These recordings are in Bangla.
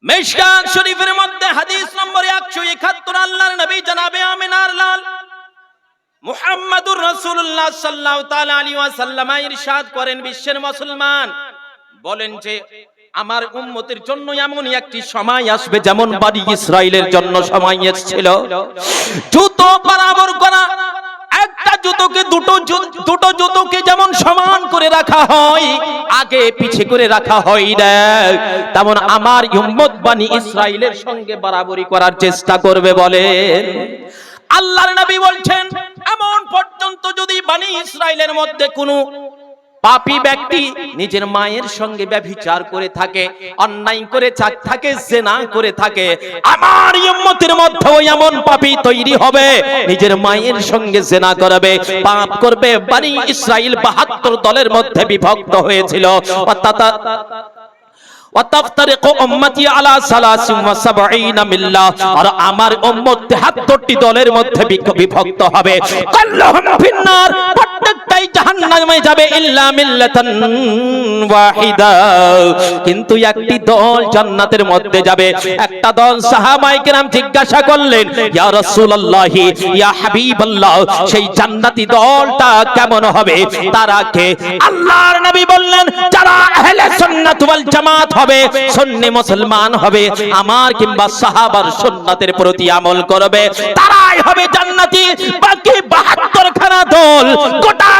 মিশকাত শরীফের মধ্যে হাদিস নম্বর 171 আল্লাহর নবী জনাবে আমিনার লাল মুহাম্মাদুর রাসূলুল্লাহ সাল্লাল্লাহু তাআলা আলাইহি ওয়াসাল্লাম ইরশাদ করেন, বিশ্বের মুসলমান বলেন যে আমার উম্মতের জন্য এমন একটি সময় আসবে যেমন বনি ইসরাইলের জন্য সময় এসেছিল। জুতো বরাবর করা, একটা জুতোকে দুটো জুতোকে যেমন সমান করে রাখা হয়, আগে পিছে করে রাখা হয় না, তেমন আমার উম্মত বনি ইসরাইলের সঙ্গে বরাবরি করার চেষ্টা করবে বলেন আল্লাহর নবী বলছেন। এমন পর্যন্ত যদি বনি ইসরাইলের মধ্যে কোনো পাপী ব্যক্তি নিজের মায়ের সঙ্গে ব্যভিচার করে থাকে, অন্যায় করে থাকে, জিনা করে থাকে, আমার উম্মতের মধ্যেও এমন পাপী তৈরি হবে নিজের মায়ের সঙ্গে জিনা করবে, পাপ করবে। বনি ইসরাইল 72 দলের মধ্যে বিভক্ত হয়েছিল। ওয়াতাফতারিকু উম্মতি আলা 73 মিল্লাহ, আর আমার উম্মত 73টি দলের মধ্যে বিভক্ত হবে। কুল্লুহুম ফিন্নার, প্রত্যেকটাই জাহান্নামে যাবে ইল্লা মিল্লাতান ওয়াহিদা, কিন্তু একটি দল জান্নাতের মধ্যে যাবে। একটা দল সাহাবায়ে কেরাম জিজ্ঞাসা করলেন, ইয়া রাসূলুল্লাহ, ইয়া হাবিবাল্লাহ, সেই জান্নাতি দলটা কেমন হবে? তারা কে? আল্লাহর নবী বললেন, যারা আহলে সুন্নাত ওয়াল জামাত হবে, সুন্নি মুসলমান হবে, আমার কিংবা সাহাবার সুন্নাতের প্রতি আমল করবে, তারাই হবে জান্নাতি। বাকি 72 খানা দল গোটা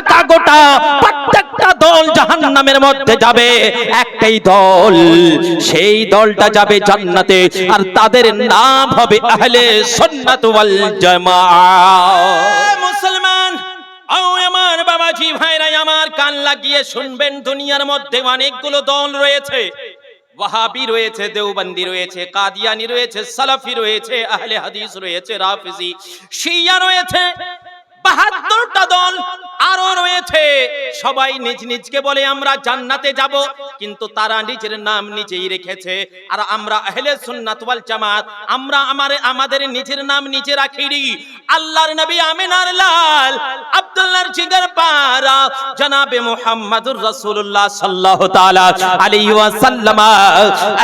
প্রত্যেকটা দল জাহান্নামের মধ্যে যাবে, একটাই দল, সেই দলটা যাবে জান্নাতে, আর তাদের নাম হবে আহলে সুন্নাত ওয়াল জামাত। মুসলমান ও আমার বাবাজি ভাইরা, আমার কান লাগিয়ে শুনবেন, দুনিয়ার মধ্যে অনেকগুলো দল রয়েছে। ওয়াহাবি রয়েছে, দেওবন্দি রয়েছে, কাদিয়ানি রয়েছে, সালাফি রয়েছে, আহলে হাদিস রয়েছে, রাফিজি, শিয়া রয়েছে, 72টা দল আরো রয়েছে। সবাই নিজ নিজকে বলে আমরা জান্নাতে যাব, কিন্তু তারা নিজের নাম নিজেই রেখেছে। আর আমরা আহলে সুন্নাত ওয়াল জামাত, আমরা আমাদের নিজের নাম নিজে রাখিনি। আল্লাহর নবী আমিনার লাল আব্দুল্লাহর জিগর পারা জনাবে মুহাম্মাদুর রাসূলুল্লাহ সাল্লাল্লাহু তাআলা আলাইহি ওয়াসাল্লাম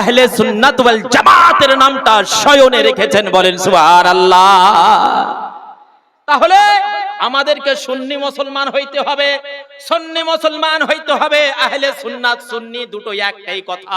আহলে সুন্নাত ওয়াল জামাতের নামটা স্বয়নে রেখেছেন, বলেন সুবহানাল্লাহ। তাহলে আমাদেরকে সুন্নি মুসলমান হইতে হবে, সুন্নি মুসলমান হইতে হবে। আহলে সুন্নাত সুন্নি দুটো একটাই কথা।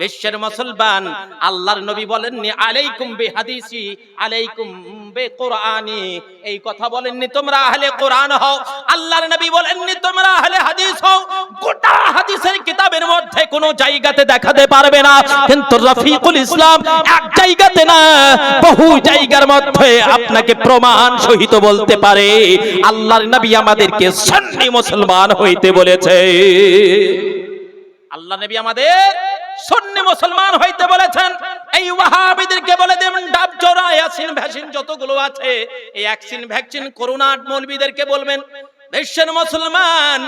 বিশ্বের মুসলমান, আল্লাহর নবী বলেননি আলাইকুম বিহাদিসি আলাইকুম বিকুরআনি, এই কথা বলেননি তোমরা আহলে কোরআন হও। আল্লাহর নবী বলেননি তোমরা আহলে হাদিস হও। গোটা হাদিসের কিতাবের মধ্যে কোনো জায়গাতে দেখাতে পারবে না, কিন্তু রফিকুল ইসলাম এক জায়গাতে না, বহু জায়গার মধ্যে আপনাকে প্রমাণ সহিত বলতে পারে আল্লাহর নবী আমাদেরকে সুন্নি মুসলমান হইতে বলেছে। আল্লাহ নবী আমাদের সুন্নি মুসলমান হইতে বলেছেন। এই ওয়াহাবিদেরকে বলে দেবেন ডাব জোড়া ইয়াসিন ভ্যাকসিন যতগুলো আছে, এই ভ্যাকসিন ভ্যাকসিন করোনা মৌলবীদেরকে বলবেন বিশ্বের মুসলমান,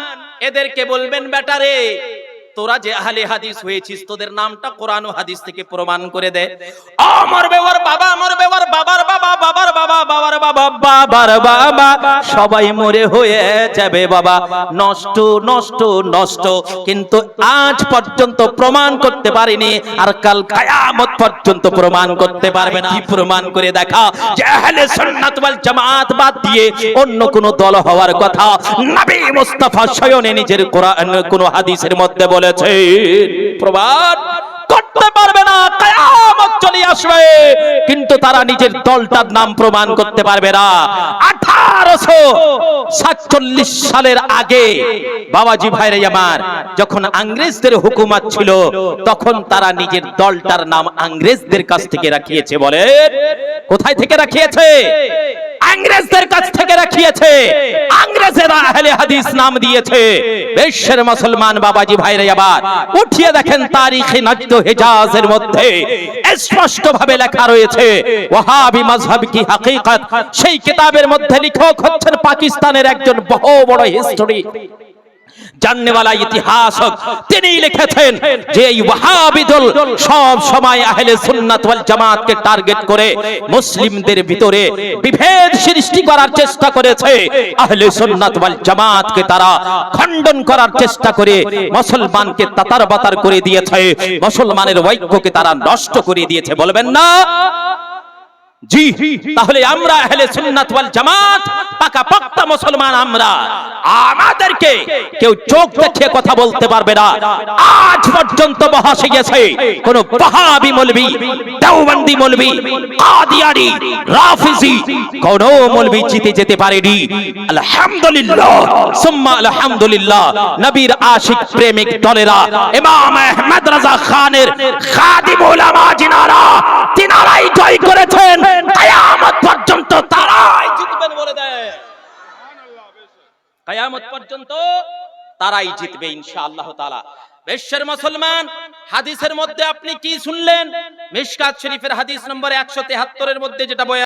এদেরকে বলবেন বেটারে তোরা যে আহলে হাদিস হয়েছিস, তোদের নামটা কোরআন ও হাদিস থেকে প্রমাণ করে দে। মরবে ওর বাবা, মরবে ওর বাবার বাবা, বাবার বাবা, বাবার বাবা, বাবার বাবা, সবাই মরে হয়ে যাবে বাবা, নষ্ট নষ্ট নষ্ট, কিন্তু আজ পর্যন্ত প্রমাণ করতে পারেনি, আর কাল কিয়ামত পর্যন্ত প্রমাণ করতে পারবে না। কি প্রমাণ করে দেখা যে আহলে সুন্নাত ওয়াল জামাত বাদ দিয়ে অন্য কোন দল হওয়ার কথা নবী মুস্তাফা স্বয়ং নিজের কোরআন কোন হাদিসের মধ্যে বলে প্রমাণ করতে পারবে না। কিয়ামত চলে আসবে, কিন্তু তারা নিজের দলটার নাম প্রমাণ করতে পারবে না। 1847 সালের আগে বাবাজি ভাইরা আমার, যখন ইংরেজদের হুকুমত ছিল, তখন তারা নিজের দলটার নাম ইংরেজদের কাছ থেকে রাখিয়েছে। বলে কোথায় থেকে রাখিয়েছে? ইংরেজদের কাছ থেকে রাখিয়েছে। ইংরেজেরা আহলে হাদিস নাম দিয়েছে। বিশ্বের মুসলমান বাবাজি ভাইরা আবার উঠিয়ে দেখেন, তারিখে নজদ হিজাজের মধ্যে স্পষ্ট ভাবে লেখা রয়েছে ওয়াহাবি মাযহাব কি হাকিকত। সেই কিতাবের মধ্যে লেখক হচ্ছেন পাকিস্তানের একজন বহু বড় হিস্টোরি জাননেওয়ালা ইতিহাসক তিনি লিখেছেন যে এই ওয়াহাবি দল সব সময় আহলে সুন্নাত ওয়াল জামাতকে টার্গেট করে মুসলিমদের ভিতরে বিভেদ সৃষ্টি করার চেষ্টা করেছে। আহলে সুন্নাত ওয়াল জামাতকে তারা খণ্ডন করার চেষ্টা করে মুসলমানকে তাতারবাতার করে দিয়েছে, মুসলমানের ঐক্যকে তারা নষ্ট করে দিয়েছে। বলবেন না? জি। তাহলে আমরা আহলে সুন্নাত ওয়াল জামাত পাকাপোক্ত মুসলমান। আমরা আমাদেরকে কেউ চোখ দেখে কথা বলতে পারবে না। আজ পর্যন্ত বহাসে গেছে কোন ওয়াহাবি মৌলভী, দেওবন্দি মৌলভী, কাদিয়ানী, রাফিজি কোন মৌলভী জিতে যেতে পারেনি। আলহামদুলিল্লাহ সুম্মা আলহামদুলিল্লাহ। নবীর আশিক প্রেমিক দলেরা, ইমাম আহমদ রাজা খানের খাদিম উলামা জিনারা, তিনারাই জয় করেছেন। কিয়ামত পর্যন্ত তারাই জিতবেন বলে দেয়। কিয়ামত পর্যন্ত তারাই জিতবে ইনশাআল্লাহ তাআলা। বিশ্বের মুসলমান, হাদিসের মধ্যে আপনি কি শুনলেন? মিশকাত শরীফের হাদিস নম্বর 173 এর মধ্যে যেটা